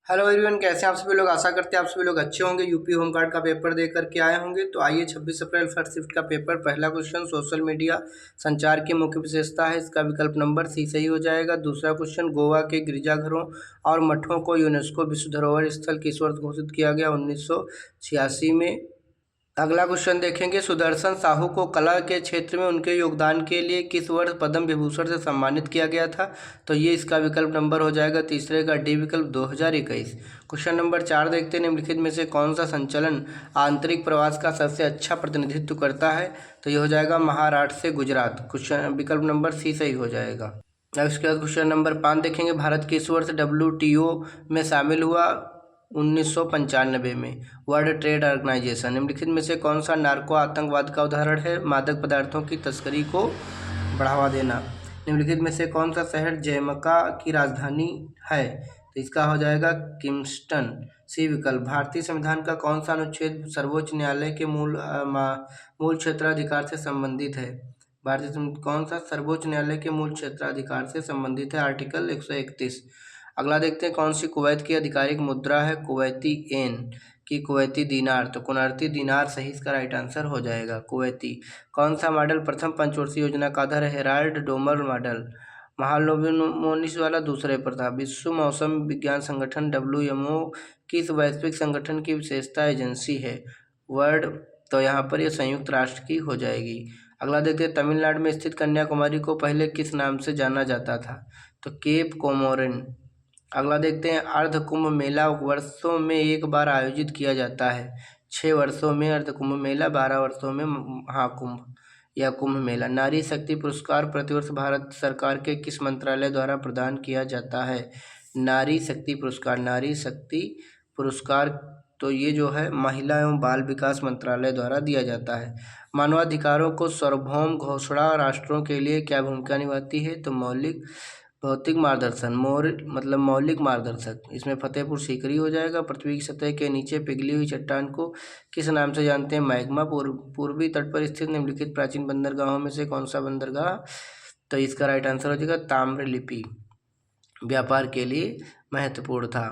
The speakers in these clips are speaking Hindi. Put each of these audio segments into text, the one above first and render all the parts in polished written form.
हेलो एवरीवन, कैसे हैं आप सभी लोग। आशा करते हैं आप सभी लोग अच्छे होंगे। यूपी होमगार्ड का पेपर दे करके आए होंगे। तो आइए 26 अप्रैल फर्स्ट शिफ्ट का पेपर। पहला क्वेश्चन, सोशल मीडिया संचार की मुख्य विशेषता है। इसका विकल्प नंबर सी सही हो जाएगा। दूसरा क्वेश्चन, गोवा के गिरजाघरों और मठों को यूनेस्को विश्व धरोहर स्थल किस वर्ष घोषित किया गया? 1986 में। अगला क्वेश्चन देखेंगे, सुदर्शन साहू को कला के क्षेत्र में उनके योगदान के लिए किस वर्ष पद्म विभूषण से सम्मानित किया गया था? तो ये इसका विकल्प नंबर हो जाएगा तीसरे का डी विकल्प 2021। क्वेश्चन नंबर 4 देखते हैं, निम्नलिखित में से कौन सा संचलन आंतरिक प्रवास का सबसे अच्छा प्रतिनिधित्व करता है? तो ये हो जाएगा महाराष्ट्र से गुजरात। क्वेश्चन विकल्प नंबर सी सही हो जाएगा। अब इसके बाद क्वेश्चन नंबर 5 देखेंगे, भारत किस वर्ष WTO में शामिल हुआ? 1995 में। World Trade Organization. निम्नलिखित में से कौन सा नार्को आतंकवाद का उदाहरण है? मादक पदार्थों की तस्करी को बढ़ावा देना। निम्नलिखित में से कौन सा शहर जमैका की राजधानी है? तो इसका हो जाएगा किंगस्टन। सी विकल्प। भारतीय संविधान का कौन सा अनुच्छेद सर्वोच्च न्यायालय के मूल क्षेत्राधिकार से संबंधित है? कौन सा सर्वोच्च न्यायालय के मूल क्षेत्राधिकार से संबंधित है? आर्टिकल 131। अगला देखते हैं, कौन सी कुवैत की आधिकारिक मुद्रा है? कुवैती एन की कुवैती दीनार। तो कुवैती दीनार सही इसका राइट आंसर हो जाएगा, कुवैती। कौन सा मॉडल प्रथम पंचवर्षीय योजना का आधार है? Herald Domar model. महालोबोनिस वाला दूसरे पर था। विश्व मौसम विज्ञान संगठन WMO किस वैश्विक संगठन की विशेषता एजेंसी है? वर्ल्ड। तो यहाँ पर ये संयुक्त राष्ट्र की हो जाएगी। अगला देखते हैं, तमिलनाडु में स्थित कन्याकुमारी को पहले किस नाम से जाना जाता था? तो केप कोमोरिन। अगला देखते हैं, अर्ध कुंभ मेला वर्षों में एक बार आयोजित किया जाता है। 6 वर्षों में अर्ध कुंभ मेला, 12 वर्षों में महाकुंभ या कुंभ मेला। नारी शक्ति पुरस्कार प्रतिवर्ष भारत सरकार के किस मंत्रालय द्वारा प्रदान किया जाता है? नारी शक्ति पुरस्कार। नारी शक्ति पुरस्कार तो ये जो है महिला एवं बाल विकास मंत्रालय द्वारा दिया जाता है। मानवाधिकारों को सार्वभौम घोषणा राष्ट्रों के लिए क्या भूमिका निभाती है? तो भौतिक मार्गदर्शन। मौलिक मार्गदर्शक। इसमें फतेहपुर सीकरी हो जाएगा। पृथ्वी की सतह के नीचे पिघली हुई चट्टान को किस नाम से जानते हैं? मैग्मा। पूर्वी तट पर स्थित निम्नलिखित प्राचीन बंदरगाहों में से कौन सा बंदरगाह? तो इसका राइट आंसर हो जाएगा ताम्रलिप्ति। व्यापार के लिए महत्वपूर्ण था।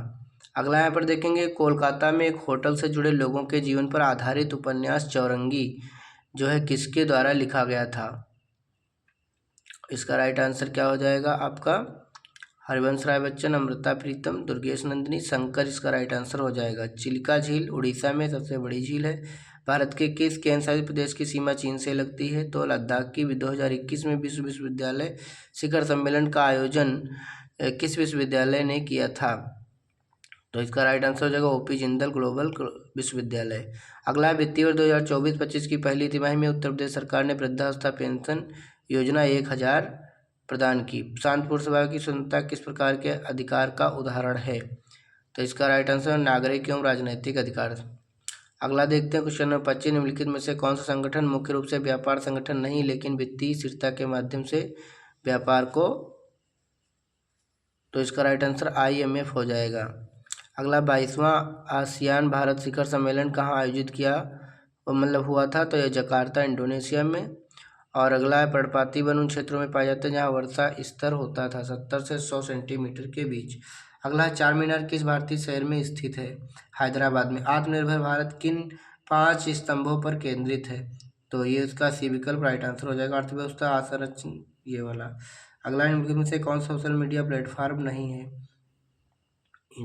अगला यहाँ पर देखेंगे, कोलकाता में एक होटल से जुड़े लोगों के जीवन पर आधारित उपन्यास चौरंगी जो है किसके द्वारा लिखा गया था? इसका राइट आंसर क्या हो जाएगा आपका? हरिवंश राय बच्चन, अमृता प्रीतम, दुर्गेश नंदिनी, शंकर इसका राइट आंसर हो जाएगा। चिल्का झील उड़ीसा में सबसे बड़ी झील है। भारत के किस केंद्र शासित प्रदेश की सीमा चीन से लगती है? तो लद्दाख की। 2021 में विश्व विश्वविद्यालय शिखर सम्मेलन का आयोजन किस विश्वविद्यालय ने किया था? तो इसका राइट आंसर हो जाएगा OP जिंदल ग्लोबल विश्वविद्यालय। अगला वित्तीय वर्ष 2024-25 की पहली तिमाही में उत्तर प्रदेश सरकार ने वृद्धावस्था पेंशन योजना 1000 प्रदान की। शांत पुरस्कार की स्वतंत्रता किस प्रकार के अधिकार का उदाहरण है? तो इसका राइट आंसर नागरिक एवं राजनैतिक अधिकार। अगला देखते हैं क्वेश्चन नंबर 25, निम्नलिखित में से कौन सा संगठन मुख्य रूप से व्यापार संगठन नहीं लेकिन वित्तीय स्थिरता के माध्यम से व्यापार को? तो इसका राइट आंसर IMF हो जाएगा। अगला 22वां आसियान भारत शिखर सम्मेलन कहाँ आयोजित किया हुआ था? तो यह जकार्ता इंडोनेशिया में। और अगला है, पर्णपाती वन उन क्षेत्रों में पाया जाता है जहाँ वर्षा स्तर होता था 70 से 100 सेंटीमीटर के बीच। अगला है, चार मीनार किस भारतीय शहर में स्थित है? हैदराबाद में। आत्मनिर्भर भारत किन 5 स्तंभों पर केंद्रित है? तो ये इसका सी विकल्प राइट आंसर हो जाएगा। अर्थव्यवस्था, आसंरचना, ये वाला। अगला, इनमें से कौन सोशल मीडिया प्लेटफॉर्म नहीं है?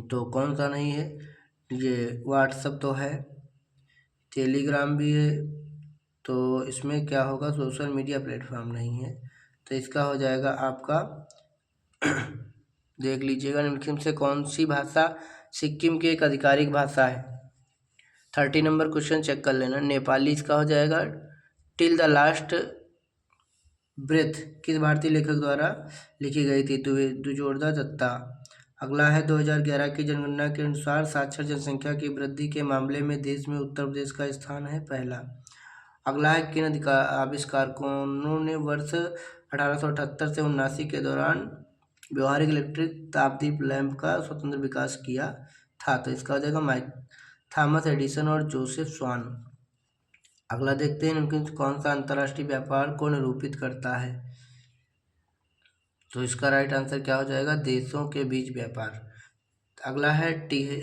तो कौन सा नहीं है? ये व्हाट्सअप तो है, टेलीग्राम भी है, तो इसमें क्या होगा? सोशल मीडिया प्लेटफॉर्म नहीं है। तो इसका हो जाएगा आपका देख लीजिएगा, निम्नलिखित से कौन सी भाषा सिक्किम की एक आधिकारिक भाषा है? 30 नंबर क्वेश्चन चेक कर लेना। नेपाली इसका हो जाएगा। टिल द लास्ट ब्रेथ किस भारतीय लेखक द्वारा लिखी गई थी? दुर्जोधन दत्ता। अगला है, 2011 की जनगणना के अनुसार साक्षर जनसंख्या की वृद्धि के मामले में देश में उत्तर प्रदेश का स्थान है पहला। अगला है, किन आविष्कारकों ने वर्ष 1878 से 79 के दौरान व्यवहारिक इलेक्ट्रिक तापदीप लैंप का स्वतंत्र विकास किया था? तो इसका हो जाएगा थॉमस एडिसन और जोसेफ स्वान। अगला देखते हैं, उनके कौन सा अंतर्राष्ट्रीय व्यापार को निरूपित करता है? तो इसका राइट आंसर क्या हो जाएगा? देशों के बीच व्यापार। अगला है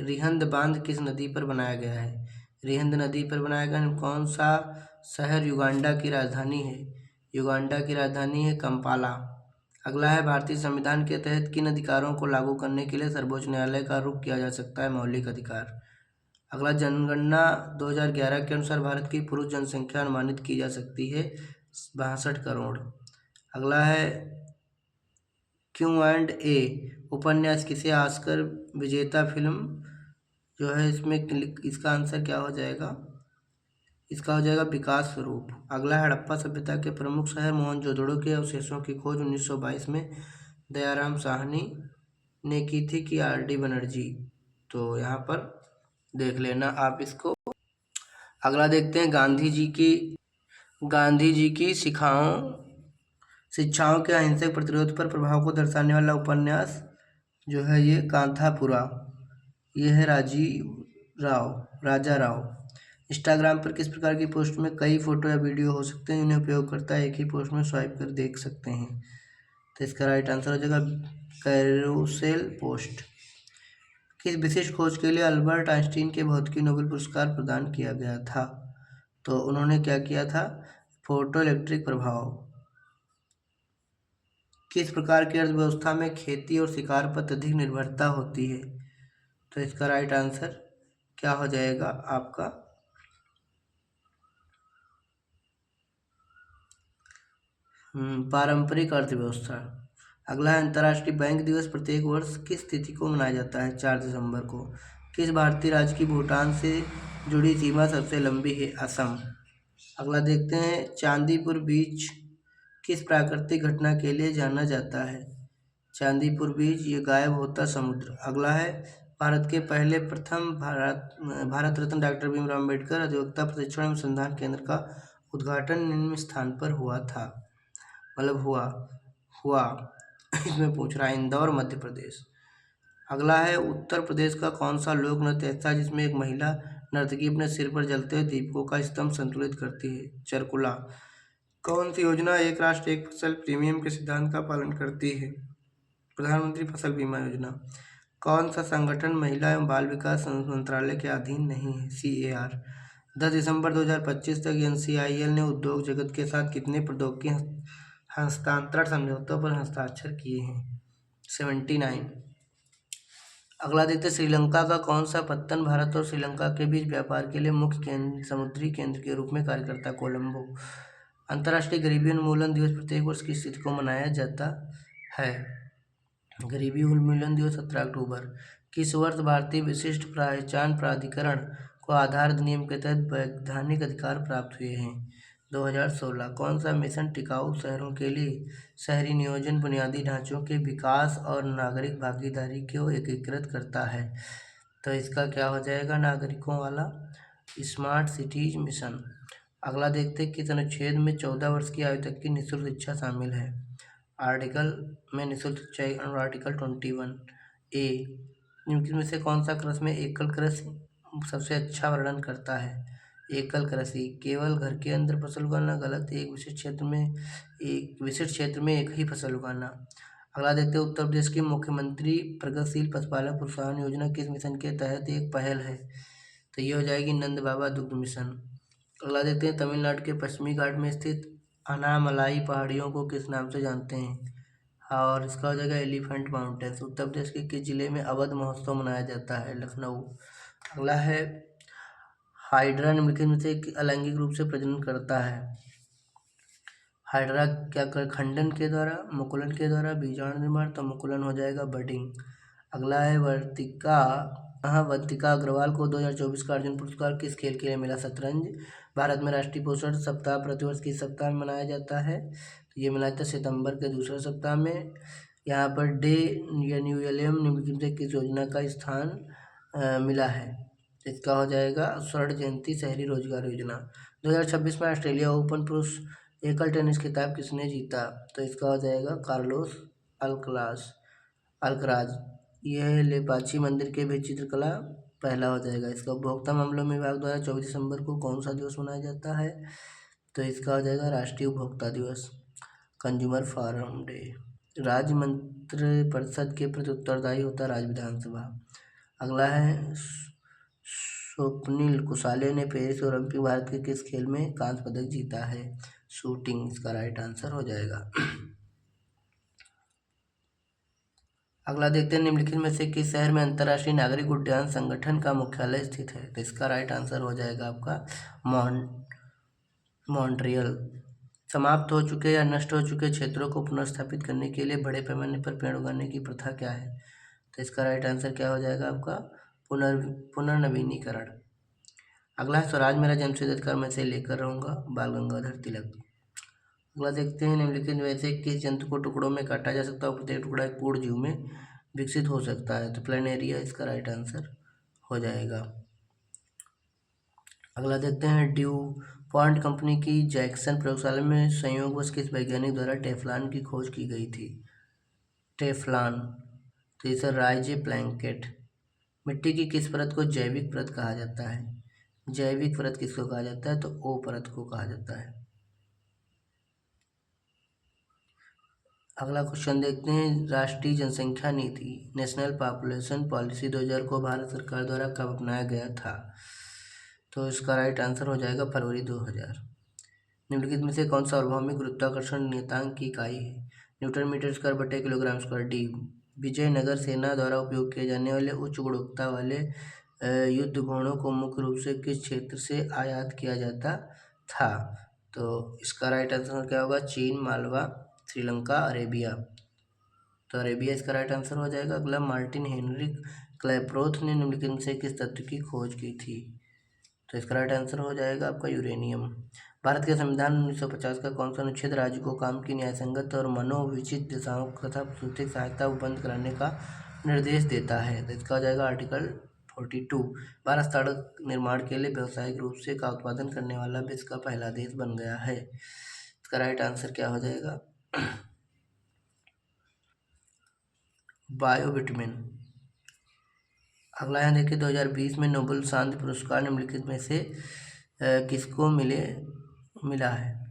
रिहंद बांध किस नदी पर बनाया गया है? रिहंद नदी पर बनाया गया। कौन सा शहर युगांडा की राजधानी है? युगांडा की राजधानी है कंपाला। अगला है भारतीय संविधान के तहत किन अधिकारों को लागू करने के लिए सर्वोच्च न्यायालय का रुख किया जा सकता है? मौलिक अधिकार। अगला जनगणना 2011 के अनुसार भारत की पुरुष जनसंख्या अनुमानित की जा सकती है 62 करोड़। अगला है Q&A उपन्यास किसे ऑस्कर विजेता फिल्म जो है इसमें इसका आंसर क्या हो जाएगा? इसका हो जाएगा विकास स्वरूप। अगला है हड़प्पा सभ्यता के प्रमुख शहर मोहनजोदड़ो के अवशेषों की खोज 1922 में दयाराम साहनी ने की थी कि R.D. बनर्जी? तो यहाँ पर देख लेना आप इसको। अगला देखते हैं गांधी जी की शिक्षाओं के अहिंसक प्रतिरोध पर प्रभाव को दर्शाने वाला उपन्यास जो है ये कांथापुरा। ये है राजा राव। इंस्टाग्राम पर किस प्रकार की पोस्ट में कई फोटो या वीडियो हो सकते हैं जिन्हें उपयोगकर्ता एक ही पोस्ट में स्वाइप कर देख सकते हैं? तो इसका राइट आंसर हो जाएगा कैरोसेल पोस्ट। किस विशिष्ट खोज के लिए अल्बर्ट आइंस्टीन के भौतिकी नोबेल पुरस्कार प्रदान किया गया था? तो उन्होंने क्या किया था? फोटो इलेक्ट्रिक प्रभाव। किस प्रकार की अर्थव्यवस्था में खेती और शिकार पर अत्यधिक निर्भरता होती है? तो इसका राइट आंसर क्या हो जाएगा आपका? पारंपरिक अर्थव्यवस्था। अगला है अंतर्राष्ट्रीय बैंक दिवस प्रत्येक वर्ष किस तिथि को मनाया जाता है? 4 दिसंबर को। किस भारतीय राज्य की भूटान से जुड़ी सीमा सबसे लंबी है? असम। अगला देखते हैं चांदीपुर बीच किस प्राकृतिक घटना के लिए जाना जाता है? चांदीपुर बीच ये गायब होता समुद्र। अगला है भारत के पहले प्रथम भारत रत्न डॉक्टर भीमराव अम्बेडकर अधिवक्ता प्रशिक्षण अनुसंधान केंद्र का उद्घाटन निम्न स्थान पर हुआ था? मतलब हुआ इसमें पूछ रहा है इंदौर मध्य प्रदेश। अगला है उत्तर प्रदेश का कौन सा लोक नृत्य ऐसा है जिसमें एक महिला नर्तकी अपने सिर पर जलते हुए दीपकों का स्तंभ संतुलित करती है? चरकुला। कौन सी योजना एक राष्ट्र एक फसल प्रीमियम के सिद्धांत का पालन करती है? प्रधानमंत्री फसल बीमा योजना। कौन सा संगठन महिला एवं बाल विकास मंत्रालय के अधीन नहीं है? CAR। 10 दिसंबर 2025 तक NCIL ने उद्योग जगत के साथ कितने प्रौद्योगिकी हस्तांतरण समझौतों पर हस्ताक्षर किए हैं? 79। अगला देखते हैं श्रीलंका का कौन सा पत्तन भारत और श्रीलंका के बीच व्यापार के लिए मुख्य समुद्री केंद्र के रूप में कार्य करता है? कोलंबो। अंतर्राष्ट्रीय गरीबी उन्मूलन दिवस प्रत्येक वर्ष किस तिथि को मनाया जाता है? गरीबी उन्मूलन दिवस 17 अक्टूबर। किस वर्ष भारतीय विशिष्ट पहचान प्राधिकरण को आधार अधिनियम के तहत वैधानिक अधिकार प्राप्त हुए हैं? 2016। कौन सा मिशन टिकाऊ शहरों के लिए शहरी नियोजन बुनियादी ढांचों के विकास और नागरिक भागीदारी को एकीकृत करता है? तो इसका क्या हो जाएगा? नागरिकों वाला स्मार्ट सिटीज मिशन। अगला देखते हैं किस अनुच्छेद में 14 वर्ष की आयु तक की निःशुल्क शिक्षा शामिल है? आर्टिकल में निःशुल्क शिक्षा आर्टिकल 21A। निम्नलिखित में से कौन सा कृषि में एकल कृषि सबसे अच्छा वर्णन करता है? एकल कृषि केवल घर के अंदर फसल उगाना। गलत। एक विशिष्ट क्षेत्र में एक ही फसल उगाना। अगला देखते हैं उत्तर प्रदेश के मुख्यमंत्री प्रगतिशील पशुपालक प्रोत्साहन योजना किस मिशन के तहत एक पहल है? तो ये हो जाएगी नंद बाबा दुग्ध मिशन। अगला देखते हैं तमिलनाडु के पश्चिमी घाट में स्थित अनामलाई पहाड़ियों को किस नाम से जानते हैं? और इसका हो जाएगा एलिफेंट माउंटेन्स। उत्तर प्रदेश के किस जिले में अवध महोत्सव मनाया जाता है? लखनऊ। अगला है हाइड्रा निम्नलिखित में से अलैंगिक रूप से प्रजनन करता है? हाइड्रा क्या कर खंडन के द्वारा, मुकुलन के द्वारा, बीजाणु निर्माण। तो मुकुलन हो जाएगा बडिंग। अगला है वर्तिका अग्रवाल को 2024 का अर्जुन पुरस्कार किस खेल के लिए मिला? शतरंज। भारत में राष्ट्रीय पोषण सप्ताह प्रतिवर्ष किस सप्ताह में मनाया जाता है? तो ये मनाया जाता है सितंबर के दूसरे सप्ताह में। यहाँ पर डे NULM निम्नलिखित में किस योजना का स्थान मिला है? इसका हो जाएगा स्वर्ण जयंती शहरी रोजगार योजना। 2026 में ऑस्ट्रेलिया ओपन पुरुष एकल टेनिस खिताब किसने जीता? तो इसका हो जाएगा कार्लोस अल्कराज। यह लेपाची मंदिर के भी चित्रकला पहला हो जाएगा। इसका उपभोक्ता मामलों में विभाग द्वारा 24 दिसंबर को कौन सा दिवस मनाया जाता है? तो इसका हो जाएगा राष्ट्रीय उपभोक्ता दिवस, कंज्यूमर फार्म डे। राज्य मंत्रिपरिषद के प्रति उत्तरदायी होता है राज्य विधानसभा। अगला है स्वप्निल कुसाले ने पेरिस ओलंपिक भारत के किस खेल में कांस्य पदक जीता है? शूटिंग इसका राइट आंसर हो जाएगा। अगला देखते हैं, निम्नलिखित में से किस शहर में अंतर्राष्ट्रीय नागरिक उड्डयन संगठन का मुख्यालय स्थित है? तो इसका राइट आंसर हो जाएगा आपका मॉन्ट्रियल। समाप्त हो चुके या नष्ट हो चुके क्षेत्रों को पुनर्स्थापित करने के लिए बड़े पैमाने पर पेड़ उगाने की प्रथा क्या है? तो इसका राइट आंसर क्या हो जाएगा आपका? पुनर्नवीनीकरण। अगला है, स्वराज मेरा जन्मसिद्ध अधिकार मैं से लेकर रहूँगा, बाल गंगाधर तिलक। अगला देखते हैं, निम्नलिखित में से किस जंतु को टुकड़ों में काटा जा सकता है और प्रत्येक टुकड़ा एक पूर्ण जीव में विकसित हो सकता है? तो प्लेनेरिया इसका राइट आंसर हो जाएगा। अगला देखते हैं, ड्यू पॉइंट कंपनी की जैक्सन प्रयोगशाला में संयोगवश किस वैज्ञानिक द्वारा टेफ्लॉन की खोज की गई थी? टेफ्लॉन, तो इसे राइजे प्लैंकेट। मिट्टी की किस परत को जैविक परत कहा जाता है? जैविक परत किसको कहा जाता है? तो ओ परत को कहा जाता है। अगला क्वेश्चन देखते हैं, राष्ट्रीय जनसंख्या नीति नेशनल पॉपुलेशन पॉलिसी 2000 को भारत सरकार द्वारा कब अपनाया गया था? तो इसका राइट आंसर हो जाएगा फरवरी 2000। निम्नलिखित में से कौन सा सार्वभौमिक गुरुत्वाकर्षण नियतांक की इकाई है? न्यूटन मीटर स्क्वायर बटे किलोग्राम स्क्वायर। डी, विजयनगर सेना द्वारा उपयोग किए जाने वाले उच्च गुणवत्ता वाले युद्ध घोड़ों को मुख्य रूप से किस क्षेत्र से आयात किया जाता था? तो इसका राइट आंसर क्या होगा? चीन, मालवा, श्रीलंका, अरेबिया। तो अरेबिया इसका राइट आंसर हो जाएगा। अगला, मार्टिन हेनरिक क्लैपरोथ ने निम्नलिखित में से किस तत्व की खोज की थी? तो इसका राइट आंसर हो जाएगा आपका यूरेनियम। भारत के संविधान 1950 का कौन सा अनुच्छेद राज्य को काम की न्यायसंगत और मनोविचित दिशाओं तथा प्राकृतिक सहायता उपबंध कराने का निर्देश देता है? तो इसका हो जाएगा आर्टिकल 42। भारत सड़क निर्माण के लिए व्यावसायिक रूप से का उत्पादन करने वाला विश्व का पहला देश बन गया है। इसका राइट आंसर क्या हो जाएगा? बायोविटामिन। अगला है देखिए, 2020 में नोबेल शांति पुरस्कार निम्नलिखित में से किसको मिला है?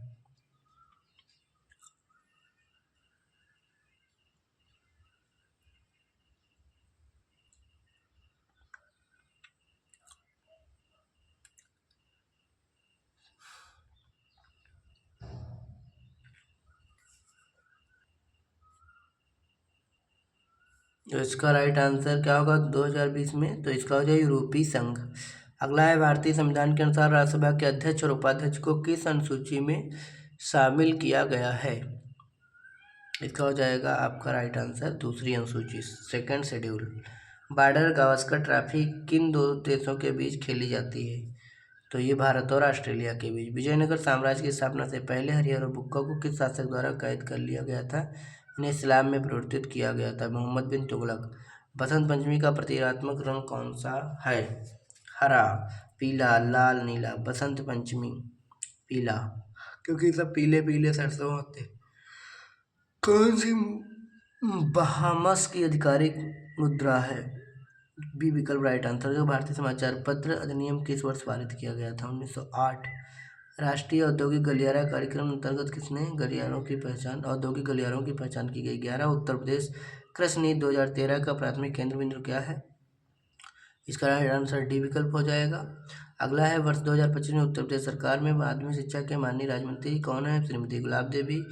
तो इसका राइट आंसर क्या होगा 2020 में? तो इसका हो जाए यूरोपीय संघ। अगला है, भारतीय संविधान के अनुसार राज्यसभा के अध्यक्ष और उपाध्यक्ष को किस अनुसूची में शामिल किया गया है? इसका हो जाएगा आपका राइट आंसर दूसरी अनुसूची, second schedule. Border Gavaskar trophy किन दो देशों के बीच खेली जाती है? तो ये भारत और ऑस्ट्रेलिया के बीच। विजयनगर साम्राज्य की स्थापना से पहले हरिहर और बुक्का को किस शासक द्वारा कैद कर लिया गया था? इन्हें इस्लाम में परिवर्तित किया गया था, मोहम्मद बिन तुगलक। बसंत पंचमी का प्रतीकात्मक रंग कौन सा है? हरा, पीला, लाल, नीला। बसंत पंचमी पीला, क्योंकि सब पीले पीले सरसों होते। कौन सी बहामस की आधिकारिक मुद्रा है? बी विकल्प राइट आंसर। जो भारतीय समाचार पत्र अधिनियम किस वर्ष पारित किया गया था? 1908। राष्ट्रीय औद्योगिक गलियारा कार्यक्रम अंतर्गत किसने औद्योगिक गलियारों की पहचान की गई? 11। उत्तर प्रदेश कृषि नीति 2013 का प्राथमिक केंद्र बिंदु क्या है? इसका राइट आंसर डी विकल्प हो जाएगा। अगला है, वर्ष 2025 में उत्तर प्रदेश सरकार में माध्यमिक शिक्षा के माननीय राज्य मंत्री कौन है? श्रीमती गुलाब देवी।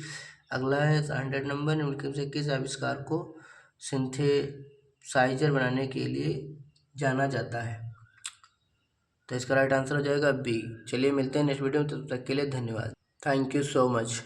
अगला है 100 नंबर, निम्नलिखित से किस आविष्कार को सिंथेसाइजर बनाने के लिए जाना जाता है? तो इसका राइट आंसर हो जाएगा बी। चलिए मिलते हैं नेक्स्ट वीडियो में, तब तक के लिए धन्यवाद। Thank you so much.